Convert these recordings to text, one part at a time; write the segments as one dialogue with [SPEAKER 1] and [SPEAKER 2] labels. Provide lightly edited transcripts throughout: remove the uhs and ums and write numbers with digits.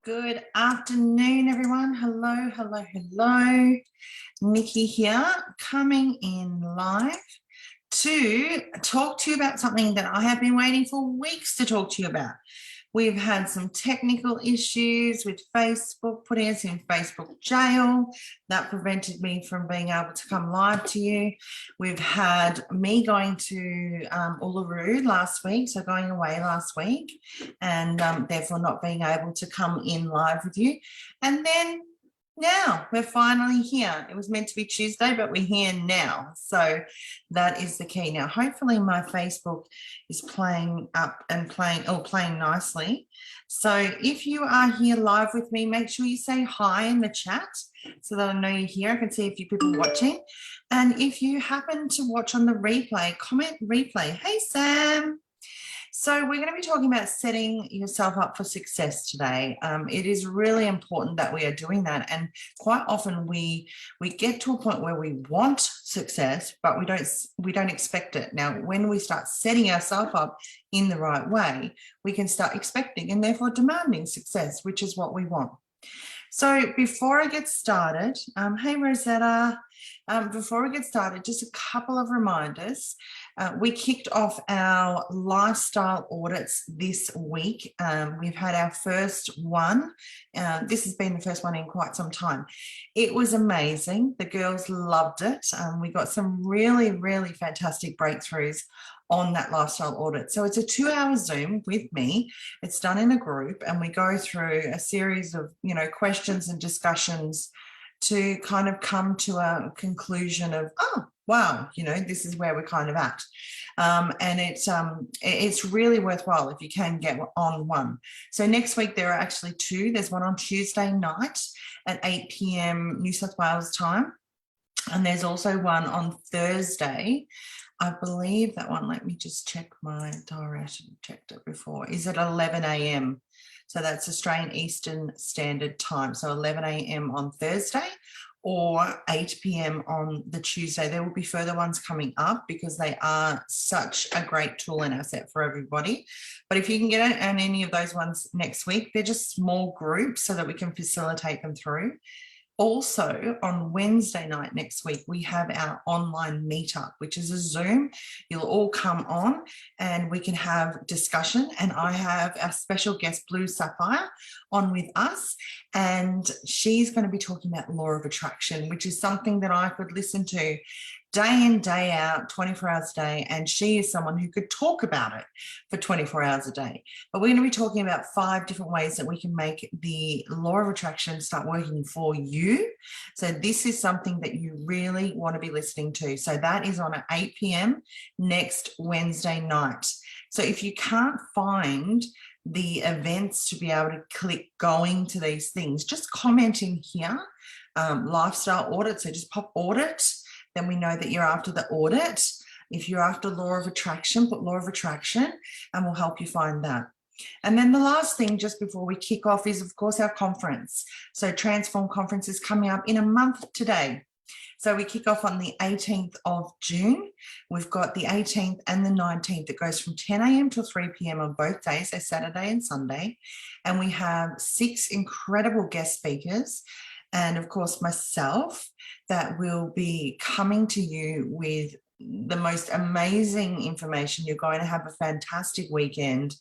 [SPEAKER 1] Good afternoon, everyone. Hello, hello, hello. Nikki here, coming in live to talk to you about something that I have been waiting for weeks to talk to you about. We've had some technical issues with Facebook, putting us in Facebook jail. That prevented me from being able to come live to you. We've had me going to Uluru last week, so going away last week, and therefore not being able to come in live with you. And then now we're finally here. It was meant to be Tuesday, but we're here now. So that is the key. Now, hopefully my Facebook is playing up and playing nicely. So if you are here live with me, make sure you say hi in the chat so that I know you're here. I can see a few people watching. And if you happen to watch on the replay, comment replay. Hey, Sam. So we're going to be talking about setting yourself up for success today. It is really important that we are doing that. And quite often we get to a point where we want success, but we don't expect it. Now, when we start setting ourselves up in the right way, we can start expecting and therefore demanding success, which is what we want. So before I get started, hey, Rosetta, before we get started, just a couple of reminders. We kicked off our lifestyle audits this week. We've had our first one. This has been the first one in quite some time. It was amazing. The girls loved it. We got some really, really fantastic breakthroughs on that lifestyle audit. So it's a 2-hour Zoom with me. It's done in a group and we go through a series of, questions and discussions to kind of come to a conclusion of, oh, wow, this is where we're kind of at. And it's really worthwhile if you can get on one. So next week, there are actually two. There's one on Tuesday night at 8 p.m. New South Wales time. And there's also one on Thursday. I believe that one, let me just check my diary. I should have checked it before. Is at 11 a.m. So that's Australian Eastern Standard Time. So 11 a.m. on Thursday or 8 p.m. on the Tuesday. There will be further ones coming up because they are such a great tool and asset for everybody. But if you can get on any of those ones next week, they're just small groups so that we can facilitate them through. Also, on Wednesday night next week, we have our online meetup, which is a Zoom. You'll all come on and we can have discussion. And I have our special guest, Blue Sapphire, on with us. And she's going to be talking about law of attraction, which is something that I could listen to day in, day out, 24 hours a day. And she is someone who could talk about it for 24 hours a day. But we're going to be talking about 5 different ways that we can make the law of attraction start working for you. So this is something that you really want to be listening to. So that is on at 8 p.m. next Wednesday night. So if you can't find the events to be able to click going to these things, just comment in here, lifestyle audit. So just pop audit. Then we know that you're after the audit. If you're after law of attraction, put law of attraction and we'll help you find that. And then the last thing just before we kick off is, of course, our conference. So Transform Conference is coming up in a month today. So we kick off on the 18th of June. We've got the 18th and the 19th. It goes from 10 a.m. to 3 p.m. on both days, so Saturday and Sunday. And we have 6 incredible guest speakers and, of course, myself that will be coming to you with the most amazing information. You're going to have a fantastic weekend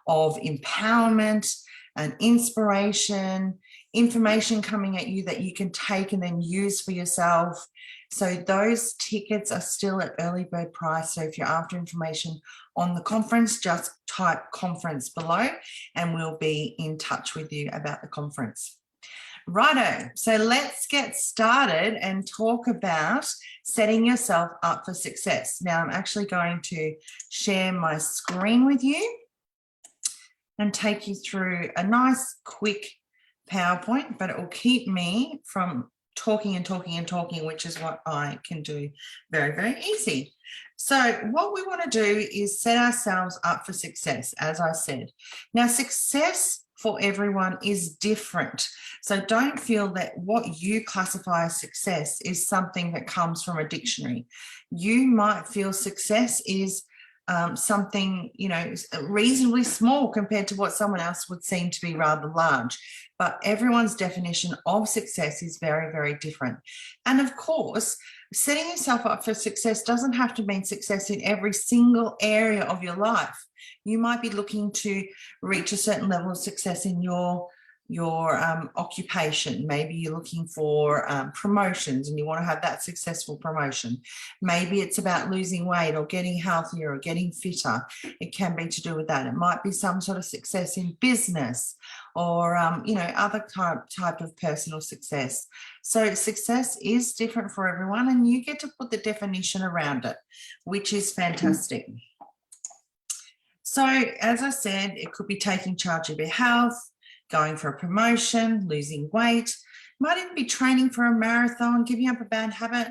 [SPEAKER 1] of empowerment and inspiration, information coming at you that you can take and then use for yourself. So those tickets are still at early bird price. So if you're after information on the conference, just type conference below and we'll be in touch with you about the conference. Righto, so let's get started and talk about setting yourself up for success. Now I'm actually going to share my screen with you and take you through a nice quick PowerPoint, but it will keep me from talking and talking and talking, which is what I can do very, very easy. So what we want to do is set ourselves up for success, as I said. Now, success for everyone is different. So don't feel that what you classify as success is something that comes from a dictionary. You might feel success is something, reasonably small compared to what someone else would seem to be rather large. But everyone's definition of success is very, very different. And of course, setting yourself up for success doesn't have to mean success in every single area of your life. You might be looking to reach a certain level of success in your occupation. Maybe you're looking for promotions and you want to have that successful promotion. Maybe it's about losing weight or getting healthier or getting fitter. It can be to do with that. It might be some sort of success in business or, other type of personal success. So success is different for everyone, and you get to put the definition around it, which is fantastic. So as I said, it could be taking charge of your health, going for a promotion, losing weight, might even be training for a marathon, giving up a bad habit,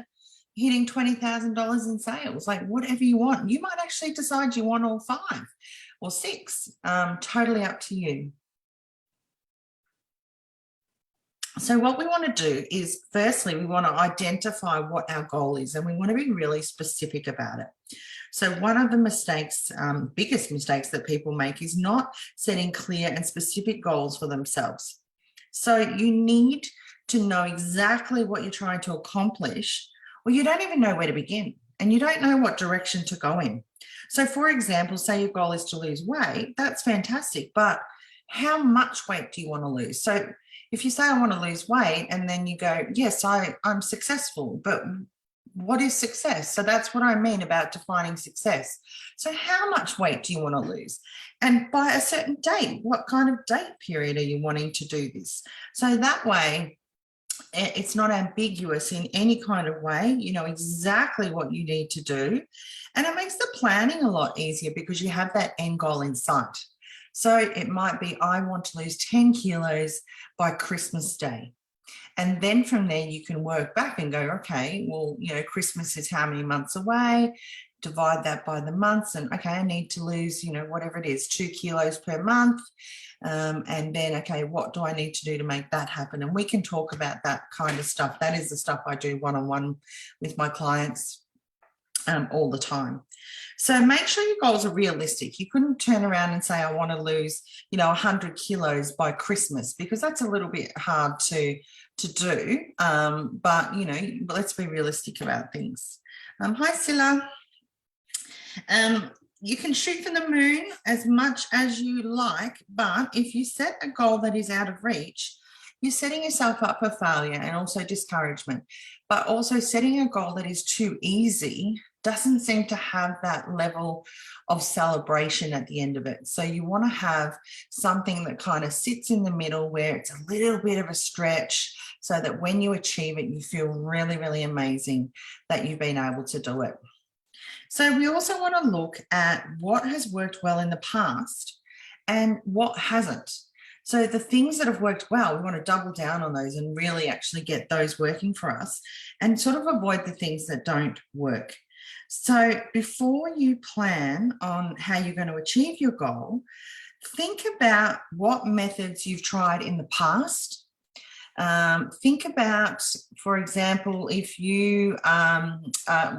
[SPEAKER 1] hitting $20,000 in sales, like whatever you want. You might actually decide you want all 5 or 6, totally up to you. So what we want to do is, firstly, we want to identify what our goal is, and we want to be really specific about it. So one of the mistakes, biggest mistakes that people make is not setting clear and specific goals for themselves. So you need to know exactly what you're trying to accomplish, or you don't even know where to begin, and you don't know what direction to go in. So for example, say your goal is to lose weight, that's fantastic, but how much weight do you want to lose? So if you say, I want to lose weight, and then you go, yes, I'm successful, but what is success? So that's what I mean about defining success. So how much weight do you want to lose? And by a certain date, what kind of date period are you wanting to do this? So that way, it's not ambiguous in any kind of way. You know exactly what you need to do. And it makes the planning a lot easier because you have that end goal in sight. So it might be, I want to lose 10 kilos by Christmas Day. And then from there, you can work back and go, okay, well, Christmas is how many months away, divide that by the months. And okay, I need to lose, whatever it is, 2 kilos per month. And then, okay, what do I need to do to make that happen? And we can talk about that kind of stuff. That is the stuff I do one-on-one with my clients all the time. So make sure your goals are realistic. You couldn't turn around and say, I want to lose, 100 kilos by Christmas, because that's a little bit hard to do. But, let's be realistic about things. Hi, Silla. You can shoot for the moon as much as you like, but if you set a goal that is out of reach, you're setting yourself up for failure and also discouragement. But also setting a goal that is too easy doesn't seem to have that level of celebration at the end of it. So you want to have something that kind of sits in the middle where it's a little bit of a stretch, so that when you achieve it, you feel really, really amazing that you've been able to do it. So we also want to look at what has worked well in the past and what hasn't. So the things that have worked well, we want to double down on those and really actually get those working for us, and sort of avoid the things that don't work. So before you plan on how you're going to achieve your goal, think about what methods you've tried in the past. Think about, for example, if you,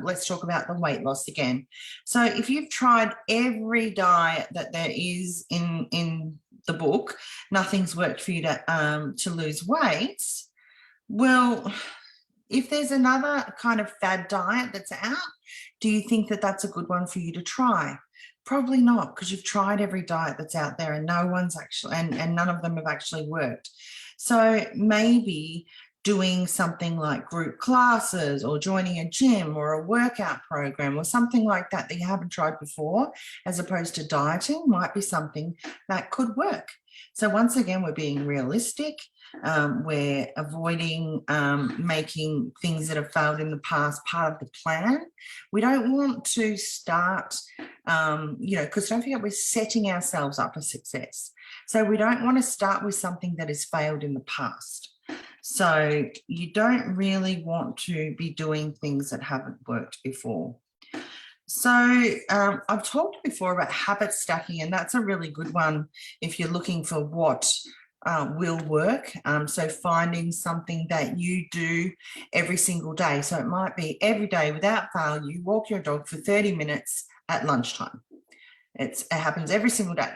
[SPEAKER 1] let's talk about the weight loss again. So if you've tried every diet that there is in the book, nothing's worked for you to lose weight, well, if there's another kind of fad diet that's out, do you think that that's a good one for you to try? Probably not, because you've tried every diet that's out there and no one's actually, and none of them have actually worked. So maybe doing something like group classes or joining a gym or a workout program or something like that that you haven't tried before, as opposed to dieting, might be something that could work. So once again, we're being realistic. We're avoiding making things that have failed in the past part of the plan. We don't want to start, because don't forget, we're setting ourselves up for success. So we don't want to start with something that has failed in the past. So you don't really want to be doing things that haven't worked before. So I've talked before about habit stacking, and that's a really good one if you're looking for what will work. So finding something that you do every single day. So it might be every day without fail, you walk your dog for 30 minutes at lunchtime. It happens every single day.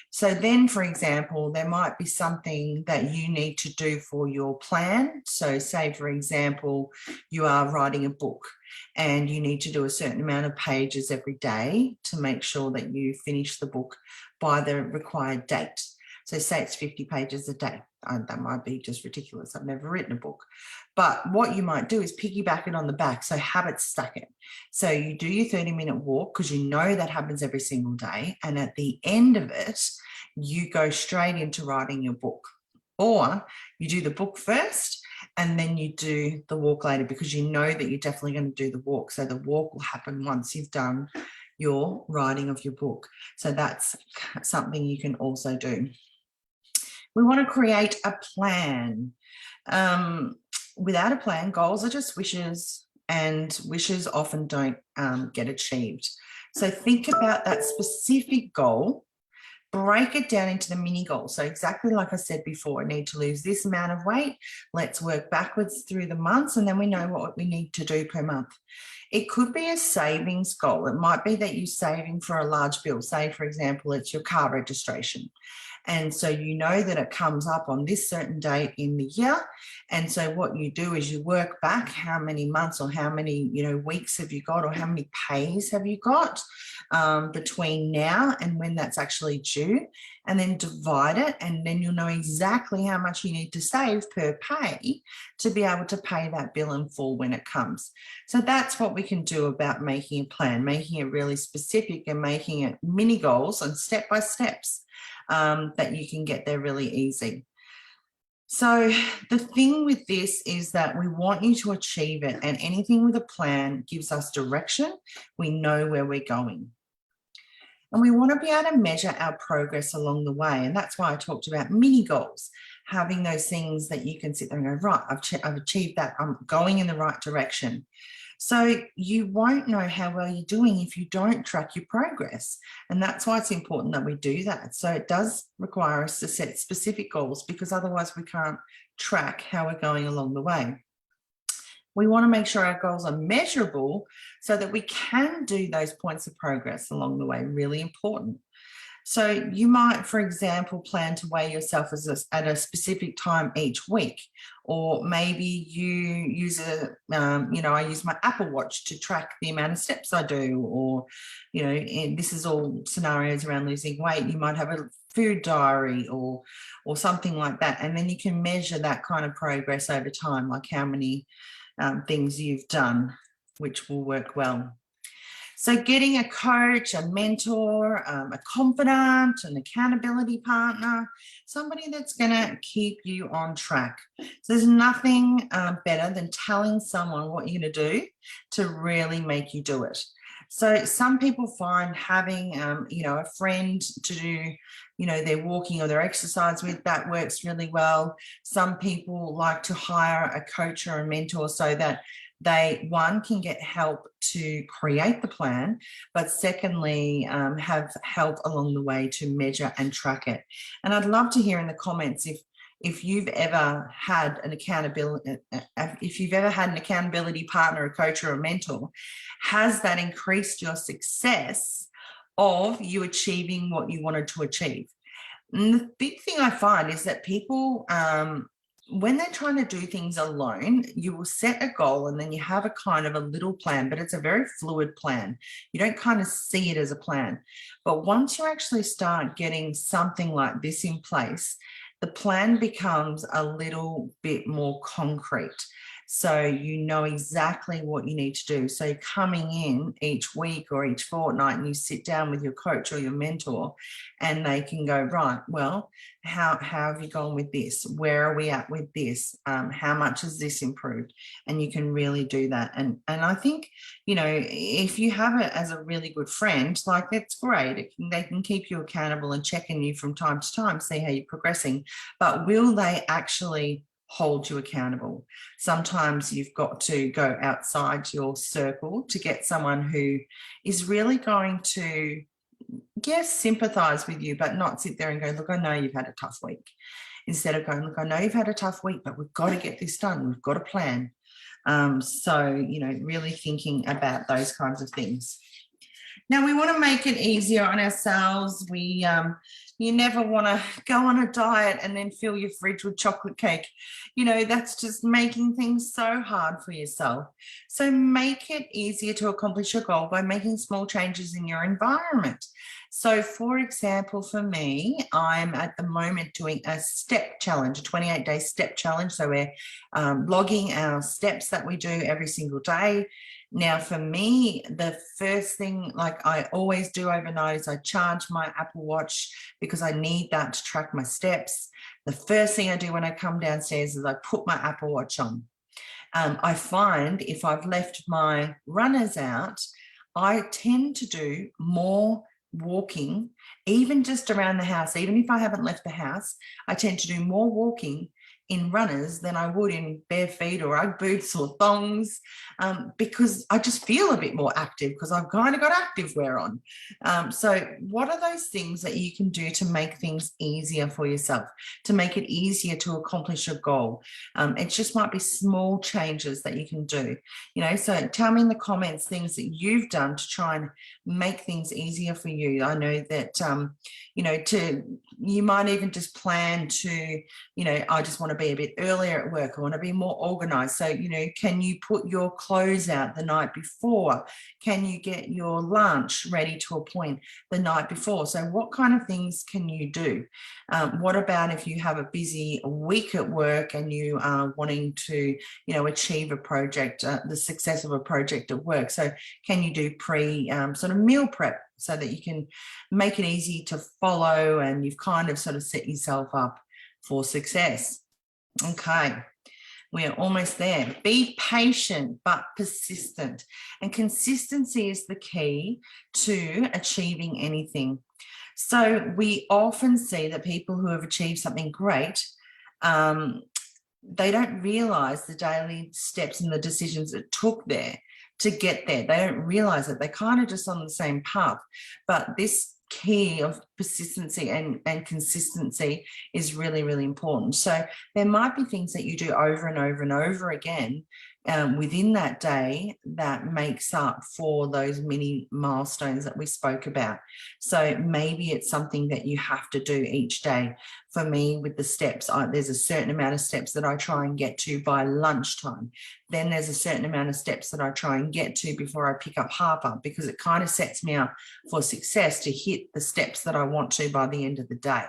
[SPEAKER 1] So then, for example, there might be something that you need to do for your plan. So say, for example, you are writing a book and you need to do a certain amount of pages every day to make sure that you finish the book by the required date. So say it's 50 pages a day. That might be just ridiculous. I've never written a book. But what you might do is piggyback it on the back. So habit stack it. So you do your 30-minute walk because you know that happens every single day. And at the end of it, you go straight into writing your book. Or you do the book first and then you do the walk later because you know that you're definitely going to do the walk. So the walk will happen once you've done your writing of your book. So that's something you can also do. We want to create a plan. Without a plan, goals are just wishes, and wishes often don't get achieved. So think about that specific goal, break it down into the mini goals. So exactly like I said before, I need to lose this amount of weight. Let's work backwards through the months, and then we know what we need to do per month. It could be a savings goal. It might be that you're saving for a large bill. Say, for example, it's your car registration. And so you know that it comes up on this certain date in the year. And so what you do is you work back how many months or how many, weeks have you got, or how many pays have you got between now and when that's actually due, and then divide it. And then you'll know exactly how much you need to save per pay to be able to pay that bill in full when it comes. So that's what we can do about making a plan, making it really specific and making it mini goals and step by steps. That you can get there really easy. So the thing with this is that we want you to achieve it, and anything with a plan gives us direction. We know where we're going. And we want to be able to measure our progress along the way. And that's why I talked about mini goals, having those things that you can sit there and go, right, I've achieved that. I'm going in the right direction. So you won't know how well you're doing if you don't track your progress. And that's why it's important that we do that. So it does require us to set specific goals, because otherwise we can't track how we're going along the way. We want to make sure our goals are measurable so that we can do those points of progress along the way. Really important. So you might, for example, plan to weigh yourself at a specific time each week, or maybe you use I use my Apple Watch to track the amount of steps I do, or, and this is all scenarios around losing weight. You might have a food diary or something like that, and then you can measure that kind of progress over time, like how many things you've done, which will work well. So getting a coach, a mentor, a confidant, an accountability partner, somebody that's going to keep you on track. So there's nothing better than telling someone what you're going to do to really make you do it. So some people find having, a friend to do, their walking or their exercise with, that works really well. Some people like to hire a coach or a mentor so that they, one, can get help to create the plan, but secondly, have help along the way to measure and track it. And I'd love to hear in the comments if you've ever had an accountability partner, a coach, or a mentor. Has that increased your success of you achieving what you wanted to achieve? And the big thing I find is that people, when they're trying to do things alone, you will set a goal and then you have a kind of a little plan, but it's a very fluid plan. You don't kind of see it as a plan. But once you actually start getting something like this in place, the plan becomes a little bit more concrete. So you know exactly what you need to do. So you're coming in each week or each fortnight and you sit down with your coach or your mentor, and they can go, right, well, how have you gone with this? Where are we at with this? How much has this improved? And you can really do that. And I think, if you have it as a really good friend, like, that's great. They can keep you accountable and check in you from time to time, see how you're progressing. But will they actually hold you accountable? Sometimes you've got to go outside your circle to get someone who is really going to, yes, sympathize with you, but not sit there and go, look, I know you've had a tough week. Instead of going, look, I know you've had a tough week, but we've got to get this done. We've got a plan. So, really thinking about those kinds of things. Now we want to make it easier on ourselves. You never want to go on a diet and then fill your fridge with chocolate cake. You know, that's just making things so hard for yourself. So make it easier to accomplish your goal by making small changes in your environment. So for example, for me, I'm at the moment doing a step challenge, a 28-day step challenge. So we're logging our steps that we do every single day. Now, for me, the first thing, like I always do overnight, is I charge my Apple Watch because I need that to track my steps. The first thing I do when I come downstairs is I put my Apple Watch on. I find if I've left my runners out, I tend to do more walking, even just around the house. Even if I haven't left the house, I tend to do more walking in runners than I would in bare feet or Ugg boots or thongs, because I just feel a bit more active because I've kind of got active wear on. So what are those things that you can do to make things easier for yourself, to make it easier to accomplish your goal? It just might be small changes that you can do, you know. So tell me in the comments things that you've done to try and make things easier for you. I know that, you know, you might even just plan to, you know, I just want to be a bit earlier at work. I want to be more organized. So, you know, can you put your clothes out the night before? Can you get your lunch ready to a point the night before? So what kind of things can you do? What about if you have a busy week at work and you are wanting to, you know, achieve a project, the success of a project at work? So can you do sort of meal prep so that you can make it easy to follow and you've kind of sort of set yourself up for success? Okay, we're almost there. Be patient but persistent, and consistency is the key to achieving anything. So we often see that people who have achieved something great, they don't realize the daily steps and the decisions it took there to get there. They don't realize it. They're kind of just on the same path. But this key of persistency and consistency is really, really important. So there might be things that you do over and over and over again within that day that makes up for those mini milestones that we spoke about. So maybe it's something that you have to do each day. For me, with the steps, there's a certain amount of steps that I try and get to by lunchtime. Then there's a certain amount of steps that I try and get to before I pick up Harper, because it kind of sets me up for success to hit the steps that I want to by the end of the day.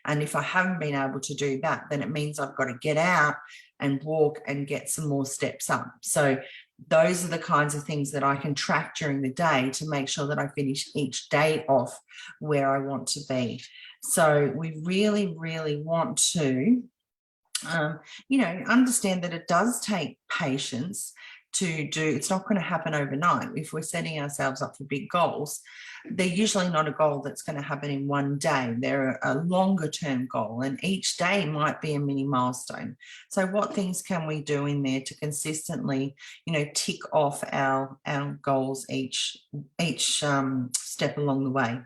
[SPEAKER 1] And if I haven't been able to do that, then it means I've got to get out and walk and get some more steps up. So those are the kinds of things that I can track during the day to make sure that I finish each day off where I want to be. So we really, really want to, you know, understand that it does take patience to do. It's not going to happen overnight. If we're setting ourselves up for big goals, they're usually not a goal that's going to happen in one day. They're a longer term goal, and each day might be a mini milestone. So what things can we do in there to consistently, you know, tick off our goals each step along the way?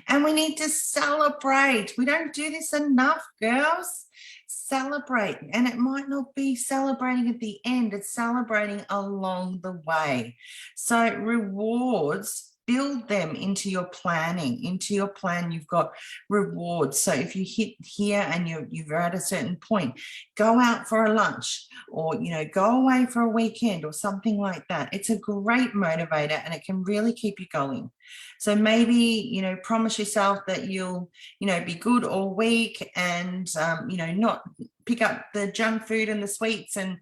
[SPEAKER 1] And we need to celebrate. We don't do this enough, girls. Celebrate. And it might not be celebrating at the end, it's celebrating along the way. So rewards, build them into your planning. Into your plan, you've got rewards. So if you hit here and you're at a certain point, go out for a lunch, or, you know, go away for a weekend or something like that. It's a great motivator and it can really keep you going. So maybe, you know, promise yourself that you'll, you know, be good all week and, you know, not pick up the junk food and the sweets, and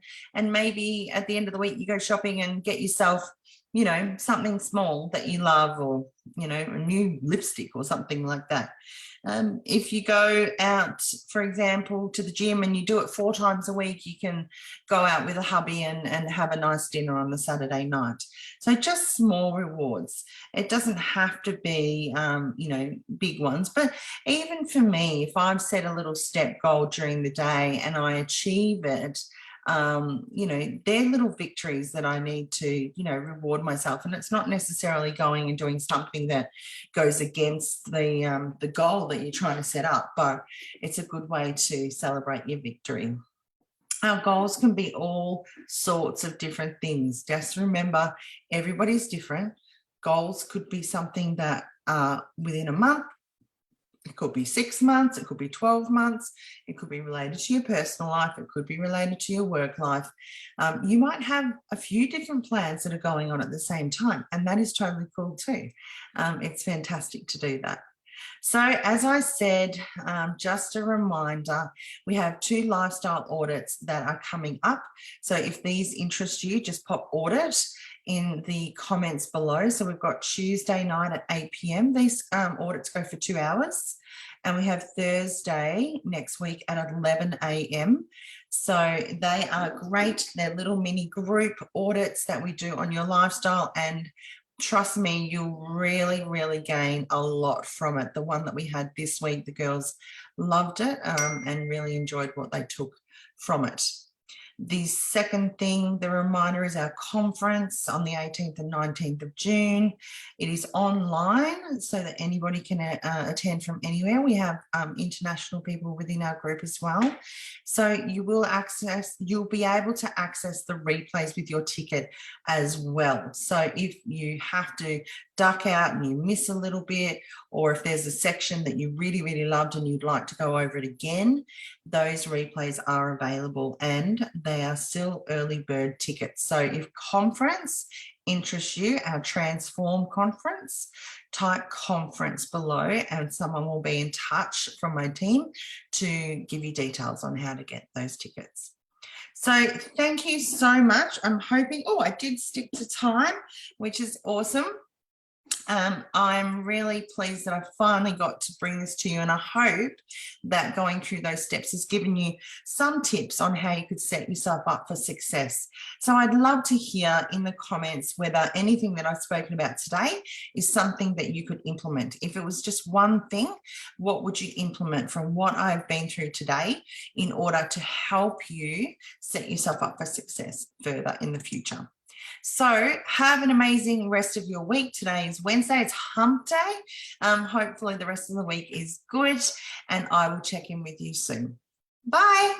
[SPEAKER 1] maybe at the end of the week you go shopping and get yourself, you know, something small that you love, or, you know, a new lipstick or something like that. If you go out, for example, to the gym and you do it 4 times a week, you can go out with a hubby and have a nice dinner on the Saturday night. So just small rewards. It doesn't have to be, you know, big ones. But even for me, if I've set a little step goal during the day and I achieve it, you know, they're little victories that I need to, you know, reward myself. And it's not necessarily going and doing something that goes against the goal that you're trying to set up, but it's a good way to celebrate your victory. Our goals can be all sorts of different things. Just remember, everybody's different. Goals could be something that within a month. It could be 6 months, it could be 12 months, it could be related to your personal life, it could be related to your work life. You might have a few different plans that are going on at the same time, and that is totally cool too. It's fantastic to do that. So as I said, just a reminder, we have 2 lifestyle audits that are coming up. So if these interest you, just pop audit in the comments below. So we've got Tuesday night at 8 p.m. These audits go for 2 hours. And we have Thursday next week at 11 a.m. So they are great. They're little mini group audits that we do on your lifestyle, and trust me, you'll really, really gain a lot from it. The one that we had this week, the girls loved it and really enjoyed what they took from it. The second thing, the reminder, is our conference on the 18th and 19th of June. It is online so that anybody can attend from anywhere. We have international people within our group as well. So you'll be able to access the replays with your ticket as well. So if you have to duck out and you miss a little bit, or if there's a section that you really, really loved and you'd like to go over it again, those replays are available, and they are still early bird tickets. So if conference interests you, our Transform conference, type conference below and someone will be in touch from my team to give you details on how to get those tickets. So thank you so much. I'm hoping, I did stick to time, which is awesome. I'm really pleased that I finally got to bring this to you, and I hope that going through those steps has given you some tips on how you could set yourself up for success. So I'd love to hear in the comments whether anything that I've spoken about today is something that you could implement. If it was just one thing, what would you implement from what I've been through today in order to help you set yourself up for success further in the future? So have an amazing rest of your week. Today is Wednesday. It's hump day. Hopefully the rest of the week is good, and I will check in with you soon. Bye.